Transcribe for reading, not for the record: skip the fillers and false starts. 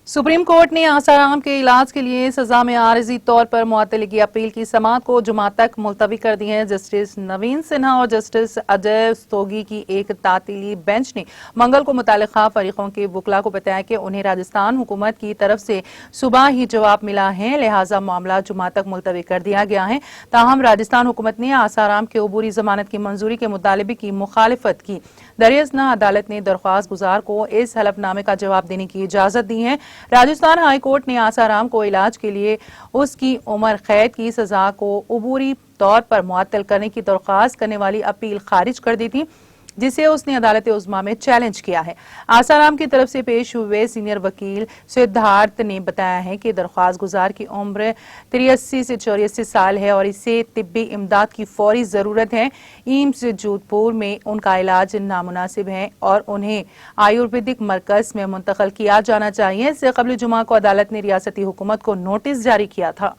Supreme court ने आसाराम के इलाज के लिए सजा में आरजी तौर पर मुअत्तली की अपील की समाअत को जुमा तक मुलतवी कर दी है। जस्टिस नवीन सिन्हा और जस्टिस अजय स्तोगी की एक तातीली बेंच ने मंगल को मुतालिका फरीकों के वकला को बताया कि उन्हें राजस्थान हुकूमत की तरफ से सुबह ही जवाब मिला है, लिहाजा मामला जुमा तक मुलतवी कर दिया गया है। ताहम राजस्थान हुकूमत ने आसाराम के अबूरी जमानत की मंजूरी के मुतालबे की मुखालिफत की। दरियासना अदालत ने दरख्वास्त गुजार को इस हलफनामे का जवाब देने की इजाजत दी है। राजस्थान हाई कोर्ट ने आसाराम को इलाज के लिए उसकी उम्र कैद की सजा को अबूरी तौर पर मुअत्तल करने की दरख्वास्त करने वाली अपील खारिज कर दी थी, जिसे उसने अदालत उज़्मा में चैलेंज किया है। आसाराम की तरफ से पेश हुए सीनियर वकील सिद्धार्थ ने बताया है कि दरख्वास्त गुजार की उम्र 83 से 84 साल है और इसे तिब्बी इमदाद की फौरी जरूरत है। एम्स जोधपुर में उनका इलाज नामुनासिब है और उन्हें आयुर्वेदिक मरकज में मुंतकिल किया जाना चाहिए। इससे कबल जुमा को अदालत ने रियासती हुकूमत को नोटिस जारी किया था।